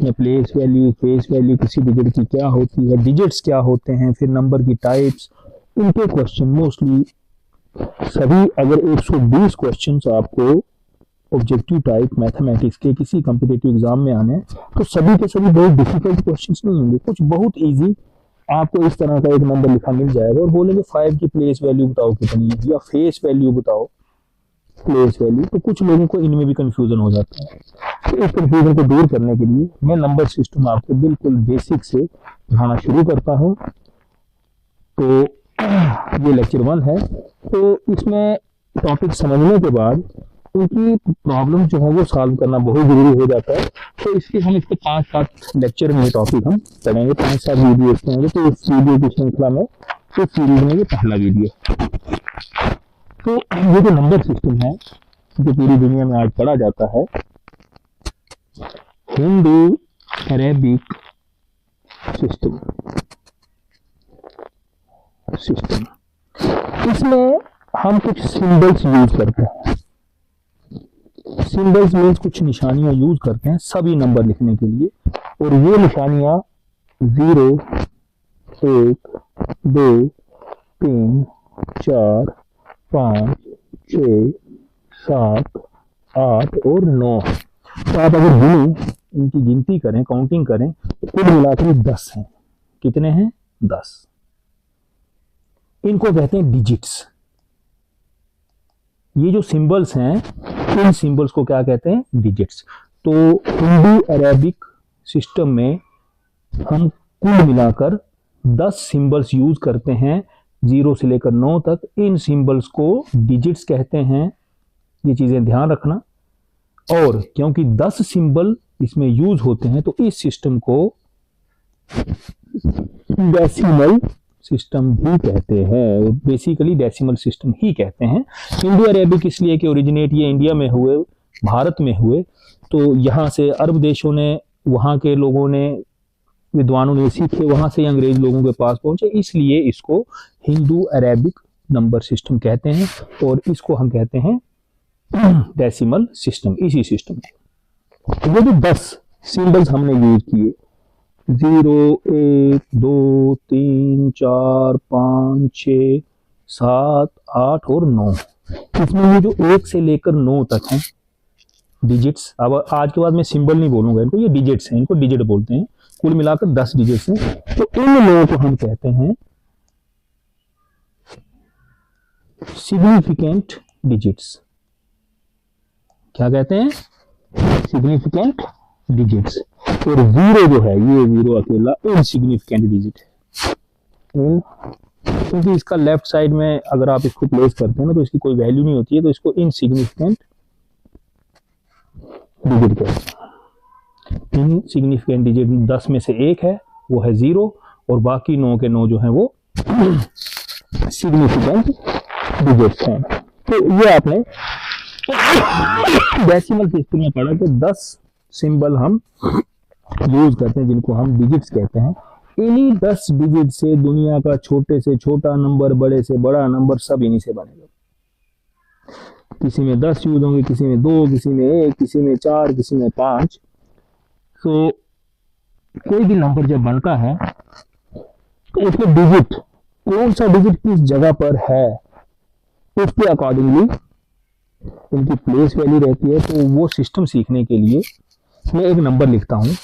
इसमें place value, face value किसी digit की क्या होती है, डिजिट्स क्या होते हैं, फिर नंबर की टाइप्स, उनके क्वेश्चन मोस्टली सभी, अगर 120 क्वेश्चंस आपको ऑब्जेक्टिव टाइप मैथमेटिक्स के किसी कॉम्पिटिटिव एग्जाम में आने, तो सभी के सभी बहुत डिफिकल्ट क्वेश्चंस नहीं होंगे, कुछ बहुत इजी आपको इस तरह का एक नंबर लिखा मिल जाएगा और बोलेंगे 5 की प्लेस वैल्यू बताओ कितनी है या फेस वैल्यू बताओ प्लेस वैल्यू, तो कुछ लोगों को इनमें भी कंफ्यूजन हो जाता है। तो इस कंफ्यूजन को दूर करने के लिए मैं नंबर सिस्टम आपको बिल्कुल बेसिक से पढ़ाना शुरू करता हूँ। तो ये लेक्चर 1 है। तो इसमें टॉपिक समझने के बाद उनकी प्रॉब्लम जो है वो सॉल्व करना बहुत जरूरी हो जाता है। तो इसके हम इसको 5-7 लेक्चर में टॉपिक हम पढ़ेंगे, 5-7 वीडियो होंगे। तो इस वीडियो की श्रृंखला में इस सीरीज में ये पहला वीडियो। तो ये जो नंबर सिस्टम है जो पूरी दुनिया में आज पढ़ा जाता है, हिंदू अरेबिक सिस्टम, इसमें हम कुछ सिंबल्स यूज करते हैं। सिंबल्स मीन्स कुछ निशानियां यूज करते हैं सभी नंबर लिखने के लिए, और ये निशानियां 0, 1, 2, 3, 4, 5, 6, 7, 8 और 9। तो आप अगर इनकी गिनती करें, काउंटिंग करें, तो कुल मिलाकर 10 हैं। कितने हैं? 10। इनको कहते हैं डिजिट्स। ये जो सिंबल्स हैं, इन सिंबल्स को क्या कहते हैं? डिजिट्स। तो हिंदू अरेबिक सिस्टम में हम कुल मिलाकर 10 सिंबल्स यूज करते हैं 0 से लेकर 9 तक। इन सिंबल्स को डिजिट्स कहते हैं, ये चीजें ध्यान रखना। और क्योंकि 10 सिंबल इसमें यूज होते हैं तो इस सिस्टम को डेसिमल सिस्टम भी कहते हैं। बेसिकली डेसिमल सिस्टम ही कहते हैं। हिंदू अरेबिक इसलिए कि ओरिजिनेट ये इंडिया में हुए, भारत में हुए, तो यहाँ से अरब देशों ने, वहाँ के लोगों ने, विद्वानों ने सीखे, वहां से अंग्रेज लोगों के पास पहुंचे, इसलिए इसको हिंदू अरेबिक नंबर सिस्टम कहते हैं। और इसको हम कहते हैं डेसिमल सिस्टम, इसी सिस्टम को। ये जो 10 सिंबल्स हमने यूज किए, 0, 1, 2, 3, 4, 5, 6, 7, 8 और 9, इसमें ये जो 1 से लेकर 9 तक हैं डिजिट्स। अब आज के बाद मैं सिंबल नहीं बोलूंगा इनको, ये डिजिट्स हैं, इनको डिजिट बोलते हैं। कुल मिलाकर 10 डिजिट्स हैं। तो इन लोगों को हम कहते हैं सिग्निफिकेंट डिजिट्स। क्या कहते हैं? Significant digits. और 0 जो है, ये 0 अकेला इनसिग्निफिकेंट डिजिट है। क्योंकि इसका लेफ्ट साइड में अगर आप इसको प्लेस करते हैं ना, तो इसकी कोई वैल्यू नहीं होती है, तो इसको इनसिग्निफिकेंट डिजिट कहते हैं। इनसिग्निफिकेंट डिजिट 10 में से एक है, वो है 0, और बाकी 9 के 9 जो है वो सिग्निफिकेंट डिजिट्स हैं। तो ये आपने डेसिमल सिस्टम में पढ़ा कि 10 सिंबल हम यूज करते हैं जिनको हम डिजिट्स कहते हैं। इन्हीं 10 डिजिट से दुनिया का छोटे से छोटा नंबर, बड़े से बड़ा नंबर सब इन्हीं से बनेगा। किसी में 10 यूज होंगे, किसी में 2, किसी में 1, किसी में 4, किसी में 5। तो कोई भी नंबर जब बनता है तो उसके डिजिट, कौन सा डिजिट किस जगह पर है, उसके अकॉर्डिंगली इनकी प्लेस वैल्यू रहती है। तो वो सिस्टम सीखने के लिए मैं एक नंबर लिखता हूं।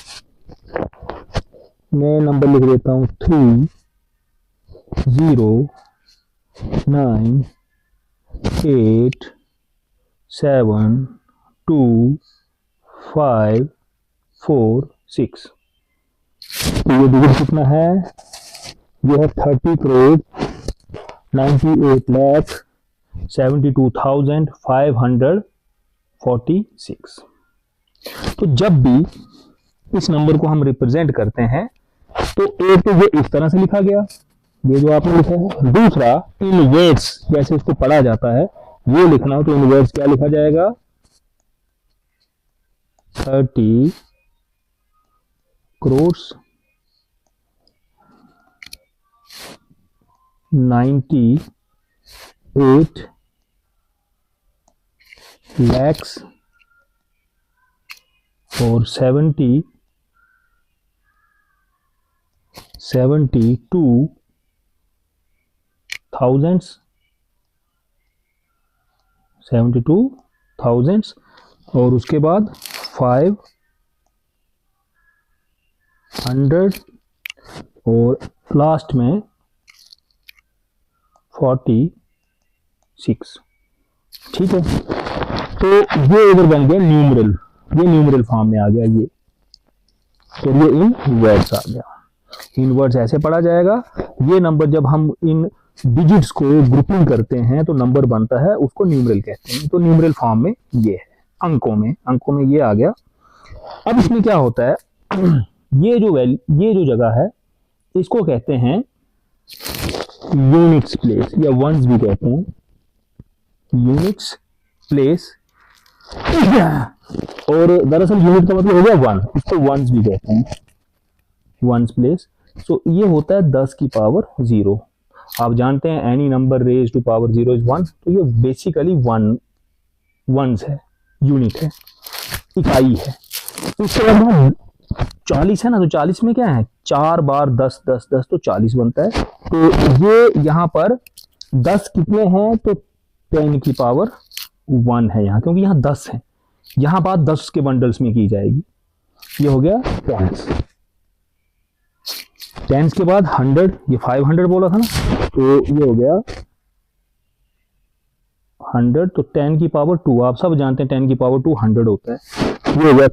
मैं नंबर लिख देता हूं 3, 0, 9, 8, 7, 2, 5, 4, 6। तो ये डिजिट कितना है? ये है 30 करोड़ 98 लाख 72,546। तो जब भी इस नंबर को हम रिप्रेजेंट करते हैं तो एक तो ये इस तरह से लिखा गया, ये जो आपने लिखा है। दूसरा इन वर्ड्स, जैसे इसको पढ़ा जाता है वो लिखना हो तो इन वर्ड्स क्या लिखा जाएगा? 30 करोड़ 98 lakhs और 72,546। 72,000 और उसके बाद 500 और लास्ट में 46। ठीक है, तो ये इधर बन गया न्यूमरल, ये न्यूमरल फॉर्म में आ गया ये, तो ये इनवर्स आ गया। इनवर्स ऐसे पढ़ा जाएगा, ये नंबर जब हम इन डिजिट्स को ग्रुपिंग करते हैं तो नंबर बनता है, उसको न्यूमरल कहते हैं। तो न्यूमरल फॉर्म में ये है, अंकों में ये आ गया। अब इसमें क्या होता है, ये जो जगह है इसको कहते हैं यूनिट्स प्लेस या वंस भी कहते हैं, यूनिट्स प्लेस। और दरअसल यूनिट का मतलब हो गया 1, इसको वंस भी कहते हैं, वंस प्लेस। सो ये होता है 10 की पावर 0। आप जानते हैं any number raise to power 0 is 1, तो ये बेसिकली वंस है, यूनिट है, इकाई है। उसके बाद 40 है ना, तो 40 में क्या है, 4 बार 10 10 10 तो 40 बनता है। तो ये यहाँ पर 10 कितने हैं, तो 10 की पावर 1 है यहाँ, क्योंकि यहाँ 10 है, यहाँ बात 10 के बंडल्स में की जाएगी। ये हो गया 10 के बाद 100, ये 500 बोला था ना, तो ये हो गया 100, तो 10 की पावर 2, आप सब जानते हैं 10 की पावर 2 100 होता है। ये हो गया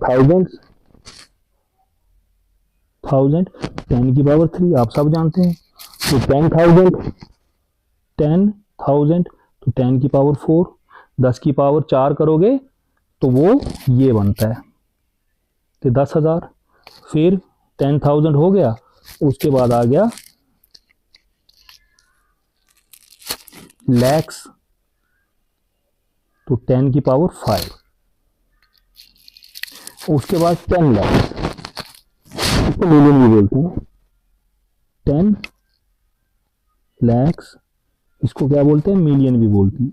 1000, 10 की पावर 3 आप सब जानते हैं, तो 10,000 तो 10 की पावर 4, 10 की पावर 4 करोगे तो वो ये बनता है, तो 10,000। फिर 10,000 हो गया, उसके बाद आ गया लैक्स, तो 10 की पावर 5, उसके बाद 10 लैक्स, इसको मिलियन भी बोलते हैं, 10 लैक्स, इसको क्या बोलते हैं, मिलियन भी बोलते हैं।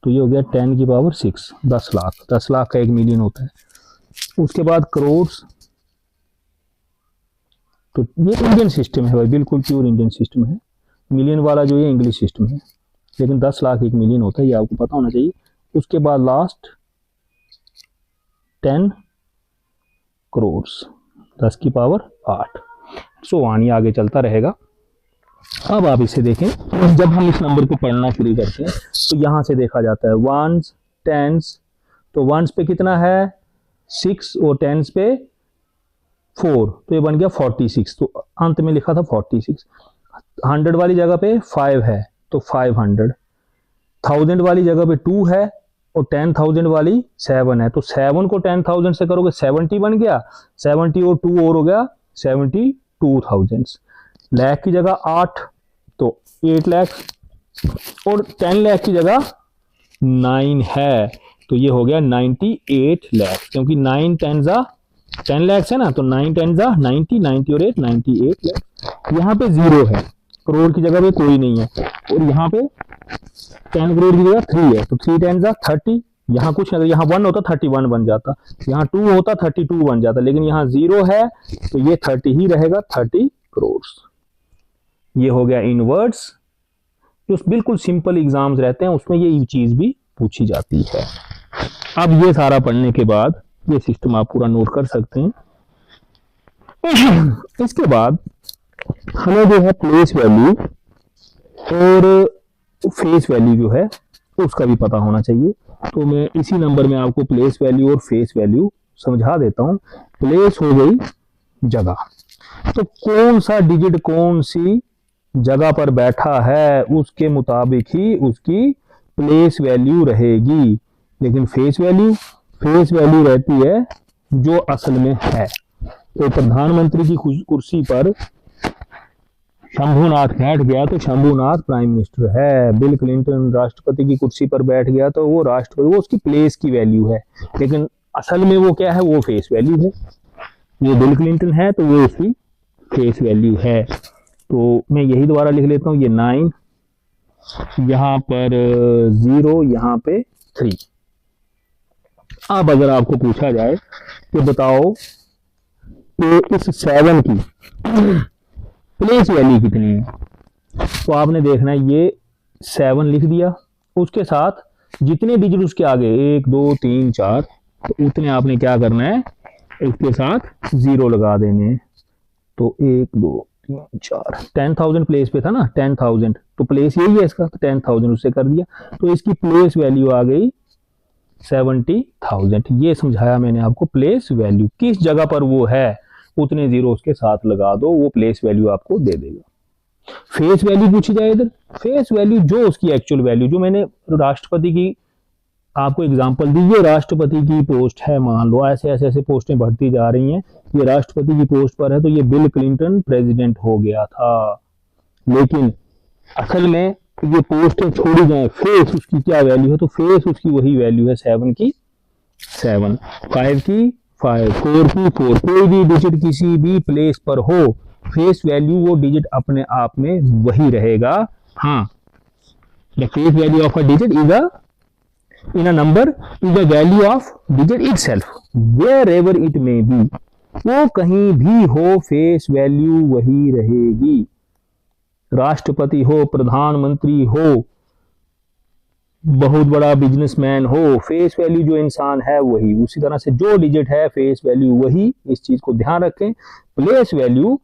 तो ये हो गया 10 की पावर 6, 10 लाख, 10 लाख का 1 मिलियन होता है। उसके बाद करोड्स, तो ये इंडियन सिस्टम है भाई, बिल्कुल प्योर इंडियन सिस्टम है। मिलियन वाला जो ये इंग्लिश सिस्टम है, लेकिन 10 लाख 1 मिलियन होता है, ये आपको पता होना चाहिए। उसके बाद लास्ट 10 करोड्स, 10 की पावर 8, सो आनी आगे चलता रहेगा। अब आप इसे देखें, जब हम इस नंबर को पढ़ना शुरू करते हैं तो यहां से देखा जाता है वंस, टेंस, तो वंस पे कितना है 6 और टेंस पे 4, तो ये बन गया 46, तो अंत में लिखा था 46। 100 वाली जगह पे 5 है तो 500, 1000 वाली जगह पे 2 है और 10,000 वाली 7 है, तो 7 को 10,000 से करोगे 70 बन गया, 70 और 2 और हो गया 72,000। लाख की जगह 8 तो 8 लाख, और 10 लाख की जगह 9 है, तो ये हो गया 98 लाख, क्योंकि 9 10 लाख है ना, तो 9 10 90, 90 और 8 98 लाख। यहाँ पे 0 है, करोड़ की जगह पे कोई नहीं है, और यहाँ पे 10 करोड़ की जगह 3 है, तो 3 10 30, यहाँ कुछ अगर यहाँ 1 होता 31 बन जाता, यहाँ 2 होता 32 बन जाता, लेकिन यहाँ 0 है तो ये 30 ही रहेगा, 30 करोड़। ये हो गया इनवर्स, जो बिल्कुल सिंपल एग्जाम्स रहते हैं उसमें ये चीज भी पूछी जाती है। अब ये सारा पढ़ने के बाद ये सिस्टम आप पूरा नोट कर सकते हैं। इसके बाद हमें जो है प्लेस वैल्यू और फेस वैल्यू जो है उसका भी पता होना चाहिए, तो मैं इसी नंबर में आपको प्लेस वैल्यू और फेस वैल्यू समझा देता हूं। प्लेस हो गई जगह, तो कौन सा डिजिट कौन सी जगह पर बैठा है उसके मुताबिक ही उसकी प्लेस वैल्यू रहेगी। लेकिन फेस वैल्यू रहती है जो असल में है। तो प्रधानमंत्री की कुर्सी पर शंभूनाथ बैठ गया तो शंभूनाथ प्राइम मिनिस्टर है। बिल क्लिंटन राष्ट्रपति की कुर्सी पर बैठ गया तो वो राष्ट्रपति, वो उसकी प्लेस की वैल्यू है, लेकिन असल में वो क्या है, वो फेस वैल्यू है। ये बिल क्लिंटन है तो वो उसकी फेस वैल्यू है। तो मैं यही दोबारा लिख लेता हूँ, ये 9, यहाँ पर 0, यहाँ पे 3। अब अगर आपको पूछा जाए कि बताओ कि इस 7 की प्लेस वैल्यू कितनी है, तो आपने देखना है ये 7 लिख दिया, उसके साथ जितने डिजिट उसके आगे 1 2 3 4, तो उतने आपने क्या करना है, इसके साथ 0 लगा देने हैं। तो 1 2 3 4, 10,000 प्लेस पे था ना, 10,000, तो प्लेस यही है इसका, तो 10,000 उससे कर दिया, तो इसकी प्लेस वैल्यू आ गई 70,000। ये समझाया मैंने आपको, प्लेस वैल्यू किस जगह पर वो है उतने 0 उसके साथ लगा दो, वो प्लेस वैल्यू आपको दे देगा। फेस वैल्यू पूछी जाए इधर, फेस वैल्यू जो उसकी एक्चुअल वैल्यू, जो मैंने राष्ट्रपति की आपको एग्जांपल दी, ये राष्ट्रपति की पोस्ट है, मान लो ऐसे ऐसे ऐसे पोस्टें बढ़ती जा रही हैं, ये राष्ट्रपति की पोस्ट पर है, तो ये बिल क्लिंटन प्रेसिडेंट हो गया था, लेकिन असल में ये पोस्टें छोड़ी जाए, फेस उसकी क्या वैल्यू है, तो फेस उसकी वही वैल्यू है 7 की 7, 5 की 5, 4 की 4, कोई भी डिजिट किसी भी प्लेस पर हो, फेस वैल्यू वो डिजिट अपने आप में वही रहेगा। हाँ, the face value of a digit is a in a number is the value of digit itself wherever it may be, वो कहीं भी हो फेस वैल्यू वही रहेगी। राष्ट्रपति हो, प्रधानमंत्री हो, बहुत बड़ा बिजनेसमैन हो, फेस वैल्यू जो इंसान है वही, उसी तरह से जो डिजिट है फेस वैल्यू वही। इस चीज को ध्यान रखें। प्लेस वैल्यू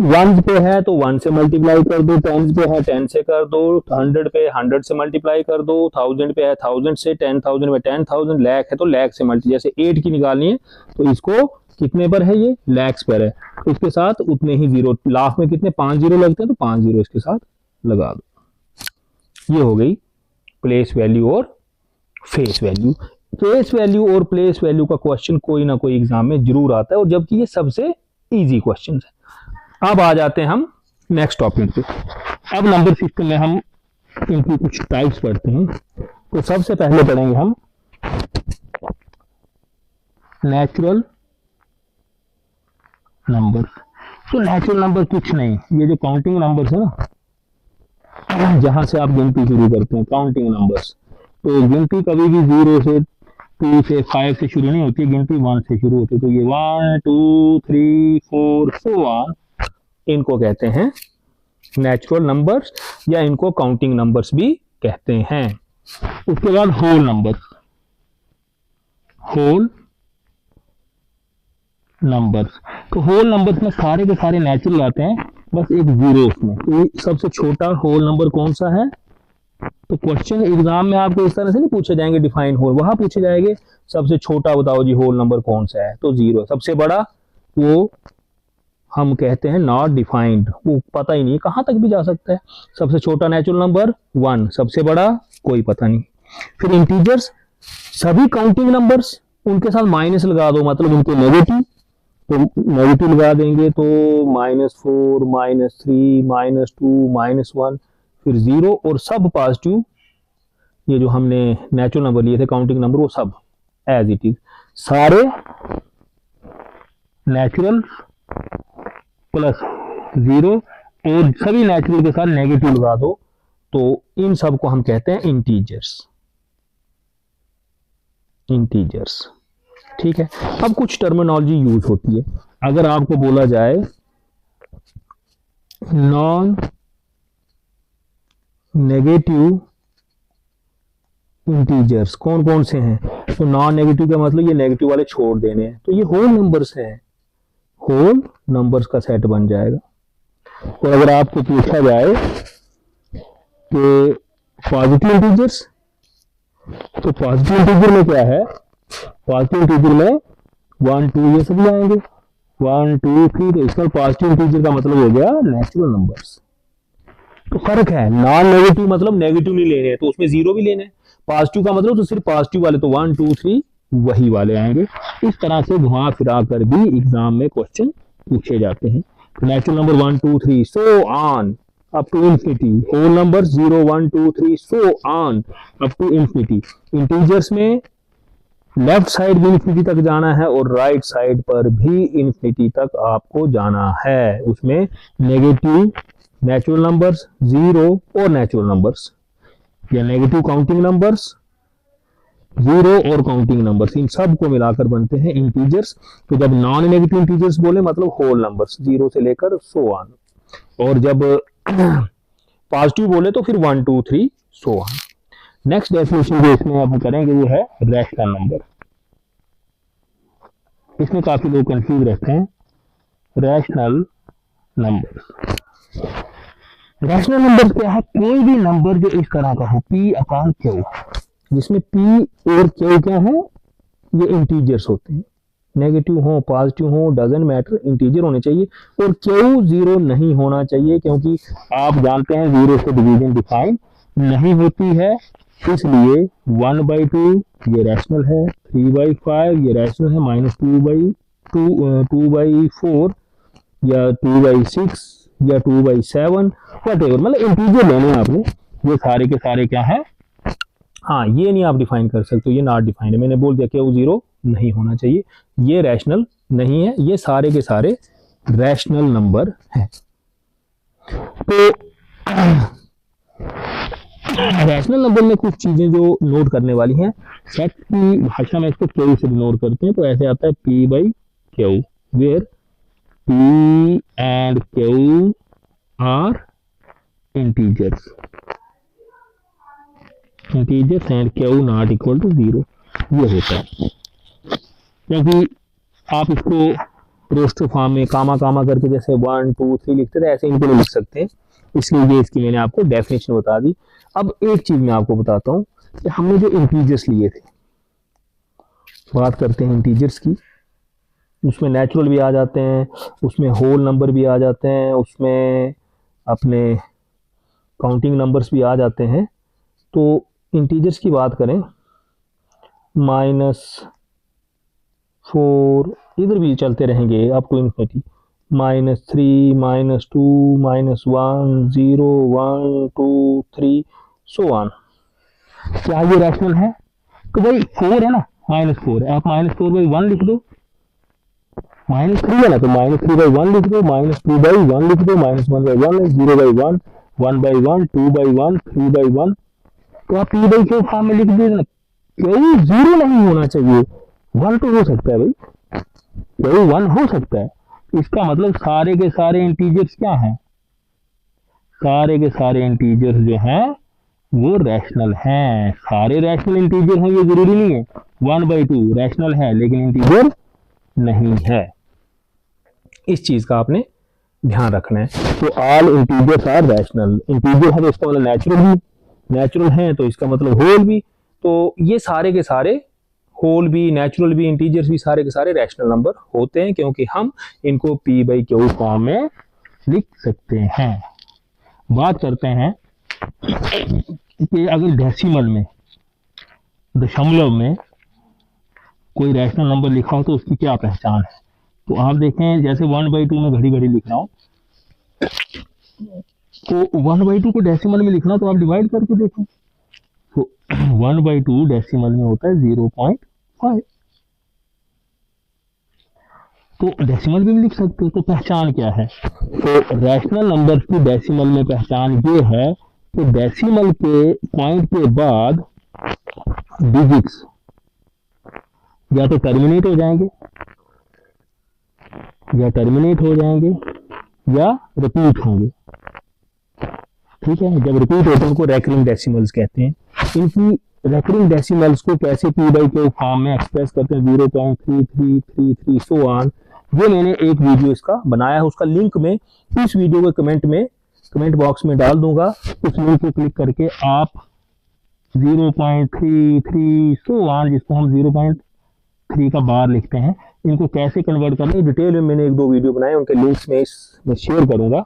1 पे है तो 1 से मल्टीप्लाई कर दो, 10 पे है 10 से कर दो, 100 पे 100 से मल्टीप्लाई कर दो, 1000 पे है 1000 से, 10,000 में 10,000, लाख है तो लाख से मल्टी, जैसे 8 की निकालनी है तो इसको कितने पर है, ये लैक्स पर है, तो इसके साथ उतने ही 0, लाख में कितने 5 0 लगते हैं, तो 5 0 इसके साथ लगा दो। ये हो गई प्लेस वैल्यू और फेस वैल्यू। फेस वैल्यू और प्लेस वैल्यू का क्वेश्चन कोई ना कोई एग्जाम में जरूर आता है, और जबकि ये सबसे इजी क्वेश्चन है। अब आ जाते हैं हम नेक्स्ट टॉपिक पे। अब नंबर सिस्टम में हम इनकी कुछ टाइप्स पढ़ते हैं। तो सबसे पहले पढ़ेंगे हम नेचुरल नंबर। तो नेचुरल नंबर कुछ नहीं, ये जो काउंटिंग नंबर्स है ना, जहां से आप गिनती शुरू करते हैं, काउंटिंग नंबर्स, तो गिनती कभी भी 0 से 2 से 5 से शुरू नहीं होती, गिनती 1 से शुरू होती है। तो ये 1 2 3 4 so on, इनको कहते हैं नेचुरल नंबर्स, या इनको काउंटिंग नंबर्स भी कहते हैं। उसके बाद होल नंबर्स, होल नंबर्स, तो होल नंबर्स में सारे के सारे नेचुरल आते हैं, बस एक 0 उसमें। तो सबसे छोटा होल नंबर कौन सा है, तो क्वेश्चन एग्जाम में आपको इस तरह से नहीं पूछे जाएंगे डिफाइन होल, वहां पूछे जाएंगे सबसे छोटा बताओ जी होल नंबर कौन सा है, तो 0। सबसे बड़ा वो हम कहते हैं नॉट डिफाइंड, वो पता ही नहीं कहां तक भी जा सकता है। सबसे छोटा नेचुरल नंबर 1, सबसे बड़ा कोई पता नहीं। फिर इंटीजर्स, सभी काउंटिंग नंबर्स उनके साथ माइनस लगा दो, मतलब उनको नेगेटिव, तो नेगेटिव लगा देंगे तो -4 -3 -2 -1, फिर 0, और सब पॉजिटिव। ये जो हमने नेचुरल नंबर लिए थे काउंटिंग नंबर, वो सब एज इट इज, सारे नेचुरल प्लस 0, और सभी नेचुरल के साथ नेगेटिव लगा दो, तो इन सब को हम कहते हैं इंटीजर्स। इंटीजर्स, ठीक है। अब कुछ टर्मिनोलॉजी यूज होती है। अगर आपको बोला जाए नॉन नेगेटिव इंटीजर्स कौन कौन से हैं, तो नॉन नेगेटिव का मतलब ये नेगेटिव वाले छोड़ देने हैं, तो ये होल नंबर्स हैं, होल नंबर्स का सेट बन जाएगा। और अगर आपको पूछा जाए कि पॉजिटिव इंटीजर्स, तो पॉजिटिव इंटीजर में क्या है, पॉजिटिव इंटीजर में 1 2 ये सभी आएंगे, 1 2 3, तो इसका पॉजिटिव इंटीजर का मतलब हो गया नेचुरल नंबर्स। तो फर्क है, नॉन नेगेटिव मतलब नेगेटिव नहीं लेने हैं तो उसमें 0 भी लेने हैं, पॉजिटिव का मतलब तो सिर्फ पॉजिटिव वाले, तो 1 2 3 वही वाले आएंगे। इस तरह से घुमा फिरा कर भी एग्जाम में क्वेश्चन पूछे जाते हैं। Natural number 1 2 3 so on up to infinity, whole number 0 1 2 3 so on up to infinity. Integers में लेफ्ट साइड भी इंफिनिटी तक जाना है और राइट साइड पर भी इंफिनिटी तक आपको जाना है। उसमें नेगेटिव नेचुरल नंबर्स, 0 और नेचुरल नंबर्स, या नेगेटिव काउंटिंग नंबर्स, 0 और काउंटिंग नंबर्स, इन सब को मिलाकर बनते हैं इंटीजर्स। तो जब नॉन नेगेटिव इंटीजर्स बोले मतलब होल नंबर्स 0 से लेकर सो ऑन। और जब पॉजिटिव बोले तो फिर 1 2 3 सो ऑन। नेक्स्ट डेफिनेशन जो इसमें हम करेंगे वो है रैशनल नंबर। इसमें काफी लोग कंफ्यूज रहते हैं। रैशनल नंबर, रैशनल नंबर क्या है? कोई भी नंबर जो इस तरह का हो p अपॉन q, जिसमें p और q क्या है, ये इंटीजर्स होते हैं, नेगेटिव हो पॉजिटिव हो डजंट मैटर, इंटीजर होने चाहिए। और q जीरो नहीं होना चाहिए, क्योंकि आप जानते हैं जीरो से डिवीजन डिफाइन नहीं होती है, इसलिए 1/2 ये रैशनल है, 3/5 ये रैशनल है, -2/4 या 2/6 या 2/7 वटेवर, मतलब इंटीजर लेने आपने। ये सारे के सारे क्या है, हाँ ये नहीं आप डिफाइन कर सकते, ये नॉट डिफाइंड है, मैंने बोल दिया कि वो जीरो नहीं होना चाहिए, ये रैशनल नहीं है, ये सारे के सारे रैशनल नंबर हैं। तो रैशनल नंबर में कुछ चीजें जो नोट करने वाली हैं, सेट की भाषा में इसको क्यू से नोट करते हैं, तो ऐसे आता है p/q, where p and q are integers, integers and q not equal to 0, ये होता है। क्योंकि आप इसको रोस्टर फॉर्म में कामा कामा करके जैसे 1 2 3 लिखते थे, ऐसे इनको लिख सकते हैं, इसलिए ये इसकी मैंने आपको डेफिनेशन बता दी। अब एक चीज मैं आपको बताता हूं कि हमने जो इंटीजर्स लिए थे, बात करते हैं इंटीजर्स की, उसमें नेचुरल भी आ जाते हैं, उसमें होल नंबर भी आ जाते हैं, उसमें अपने काउंटिंग नंबर्स भी आ जाते हैं। तो इंटीजर्स की बात करें, -4 इधर भी चलते रहेंगे up to infinity, -3 -2 -1 0 1 2 3 so on. क्या ये रैशनल है? तो भाई 4 है ना, -4 है, आप -4/1 लिख दो, -3 है ना तो -3/1 लिख दो, -2/1 लिख दो, -1/1 0/1 1/1 2/1 3/1, तो आप p/q फॉर्म में लिख दीजिए ना। क्यों जीरो नहीं होना चाहिए, 1 तो हो सकता है भाई, क्यों 1 हो सकता है, इसका मतलब सारे के सारे इंटीजर्स क्या हैं, सारे के सारे इंटीजर्स जो हैं वो रैशनल हैं। सारे रैशनल इंटीजर हैं ये जरूरी नहीं है, 1/2 रैशनल है लेकिन इंटीजर नहीं है, इस चीज का आपने ध्यान रखना है। तो all integers are rational, integer है तो इसका मतलब नेचुरल भी, नेचुरल है तो इसका मतलब होल भी, तो ये सारे के सारे होल भी नेचुरल भी इंटीजर्स भी सारे के सारे रैशनल नंबर होते हैं, क्योंकि हम इनको p/q फॉर्म में लिख सकते हैं। बात करते हैं कि अगर डेसिमल में, दशमलव में कोई रैशनल नंबर लिखा हो तो उसकी क्या पहचान है। तो आप देखें जैसे 1/2 में घड़ी घड़ी लिख रहा हूं, तो 1/2 को डेसिमल में लिखना तो आप डिवाइड करके देखें, तो 1/2 डेसिमल में होता है 0.5, तो डेसिमल भी लिख सकते हो। तो पहचान क्या है, तो रैशनल नंबर की डेसिमल में पहचान ये है कि डेसिमल के पॉइंट के बाद डिजिट्स या तो टर्मिनेट हो जाएंगे या रिपीट होंगे, ठीक है। जब रिपीट होते हैं उनको रैकरिंग डेसिमल्स कहते हैं। इनकी रैकरिंग डेसिमल्स को कैसे p/q फॉर्म में एक्सप्रेस करते हैं, 0.3333 सो ऑन, ये मैंने एक वीडियो इसका बनाया है, उसका लिंक में इस वीडियो के कमेंट बॉक्स में डाल दूंगा। उस लिंक को क्लिक करके आप 0.33 सो ऑन, जिसको हम 0.3 का बार लिखते हैं, इनको कैसे कन्वर्ट करना है डिटेल में मैंने 1-2 वीडियो बनाए, उनके लिंक्स में शेयर करूंगा।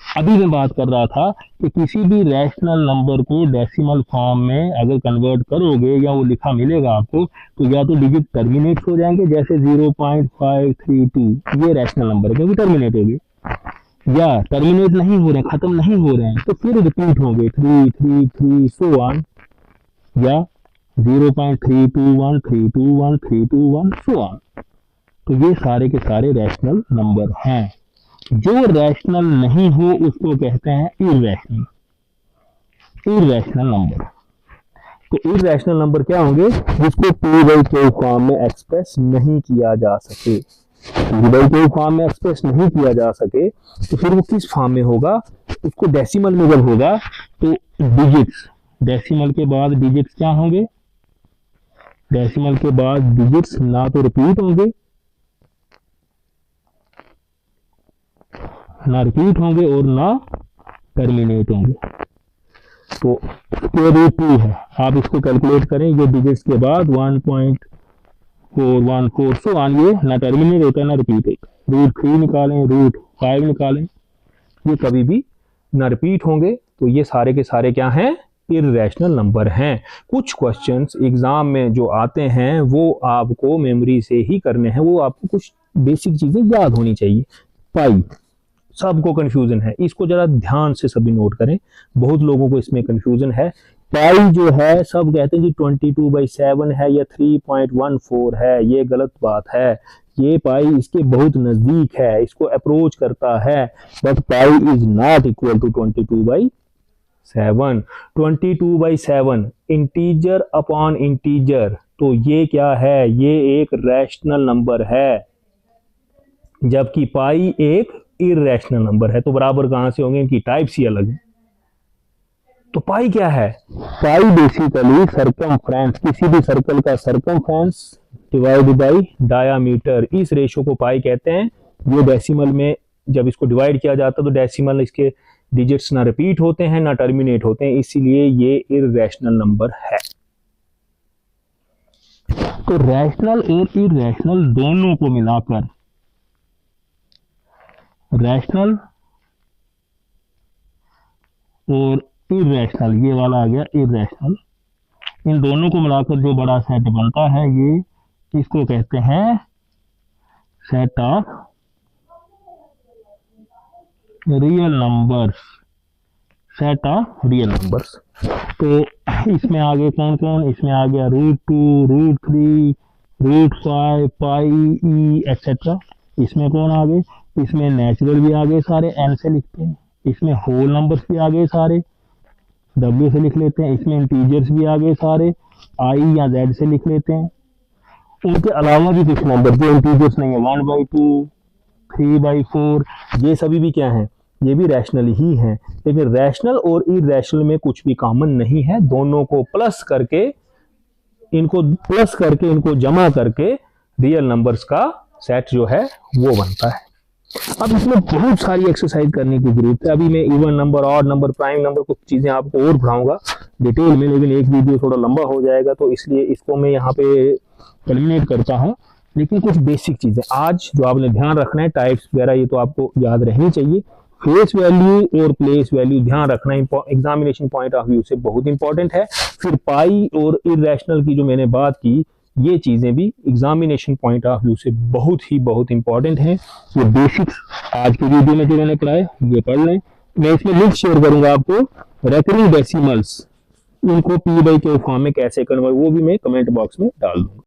अभी मैं बात कर रहा था कि किसी भी रैशनल नंबर को डेसिमल फॉर्म में अगर कन्वर्ट करोगे या वो लिखा मिलेगा आपको, तो या तो डिजिट टर्मिनेट हो जाएंगे, जैसे 0.532 ये रैशनल नंबर है क्योंकि टर्मिनेट हो गए, या टर्मिनेट नहीं हो रहे, खत्म नहीं हो रहे हैं, तो फिर रिपीट होंगे 333 सो ऑन, या 0.321 321 321 सो ऑन। तो ये सारे के सारे रैशनल नंबर हैं। जो रैशनल नहीं हो उसको कहते हैं इररैशनल नंबर। तो इररैशनल नंबर क्या होंगे, जिसको p/q फॉर्म में एक्सप्रेस नहीं किया जा सके। पी बाई क्यू फॉर्म में एक्सप्रेस नहीं किया जा सके तो फिर वो किस फॉर्म में होगा, उसको डेसिमल में जब होगा तो डिजिट्स, डेसिमल के बाद डिजिट्स क्या होंगे, डेसिमल के बाद डिजिट्स ना तो रिपीट होंगे, ना रिपीट होंगे और ना टर्मिनेट होंगे। तो स्क्वायर रूट 2 है, आप इसको कैलकुलेट करें, ये डिजिट्स के बाद 1.414 सो आन, ये ना टर्मिनेट होता है ना रिपीट होता है। रूट 3 निकालें, रूट 5 निकालें, ये कभी भी ना रिपीट होंगे। तो ये सारे के सारे क्या हैं, इर्रेशनल नंबर हैं। कुछ क्वेश्चंस एग्जाम में जो आते हैं वो आपको मेमोरी से ही करने हैं, वो आपको कुछ बेसिक चीजें याद होनी चाहिए। पाई सबको कंफ्यूजन है, इसको जरा ध्यान से सभी नोट करें, बहुत लोगों को इसमें कंफ्यूजन है। पाई जो है सब कहते हैं कि 22/7 है या 3.14 है, ये गलत बात है। ये पाई इसके बहुत नजदीक है, इसको अप्रोच करता है, but pi is not equal to 22/7। 22/7 integer upon integer, तो ये क्या है, ये एक रैशनल नंबर है, जबकि पाई एक इर्रेशनल नंबर है। तो बराबर कहां से होंगे, इनकी टाइप्स ही अलग है। तो पाई क्या है, पाई बेसिकली सर्कमफ्रेंस, किसी भी सर्कल का सर्कमफ्रेंस डिवाइड बाय डायामीटर, इस रेशो को पाई कहते हैं। ये डेसिमल में जब इसको डिवाइड किया जाता है तो डेसिमल इसके डिजिट्स ना रिपीट होते हैं ना टर्मिनेट होते हैं, इसीलिए ये इर्रेशनल नंबर है। तो रैशनल और इर्रेशनल दोनों को मिलाकर, रैशनल और इर्रेशनल, ये वाला आ गया इर्रेशनल, इन दोनों को मिलाकर जो बड़ा सेट बनता है ये, इसको कहते हैं set of real numbers, set of real numbers. तो इसमें आगे कौन कौन, इसमें आ गया रूट 2, रूट 3, रूट 5, पाई, ई एक्सेट्रा। इसमें कौन आ गए, इसमें नेचुरल भी आ गए सारे, एन से लिखते हैं। इसमें होल नंबर्स भी आ गए सारे, डब्ल्यू से लिख लेते हैं। इसमें इंटीजर्स भी आ गए सारे, आई या जेड से लिख लेते हैं। उनके अलावा भी कुछ नंबर जो इंटीजर्स नहीं है, 1/2, 3/4, ये सभी भी क्या हैं, ये भी रैशनल ही हैं। लेकिन रैशनल और इर्रेशनल में कुछ भी कॉमन नहीं है, दोनों को प्लस करके, इनको जमा करके रियल नंबर्स का सेट जो है वो बनता है। अब इसमें बहुत सारी एक्सरसाइज करने की जरूरत है। अभी मैं even number, odd number, prime number, कुछ चीजें आपको और पढ़ाऊंगा डिटेल में, लेकिन एक वीडियो थोड़ा लंबा हो जाएगा, तो इसलिए इसको मैं यहाँ पे टर्मिनेट करता हूँ। लेकिन कुछ बेसिक चीजें आज जो आपने ध्यान रखना है, टाइप्स वगैरह ये तो आपको याद रहनी चाहिए। फेस वैल्यू और प्लेस वैल्यू ध्यान रखना एग्जामिनेशन पॉइंट ऑफ व्यू से बहुत इंपॉर्टेंट है। फिर पाई और इर्रेशनल की जो मैंने बात की, ये चीजें भी एग्जामिनेशन पॉइंट ऑफ व्यू से बहुत इंपॉर्टेंट हैं। ये बेसिक्स आज की वीडियो में जो मैंने पढ़ाए ये पढ़ लें। मैं इसमें लिंक शेयर करूंगा आपको, रेकरिंग डेसिमल्स, इनको पी बाई क्यू फॉर्म में कैसे कन्वर्ट, वो भी मैं कमेंट बॉक्स में डाल दूंगा।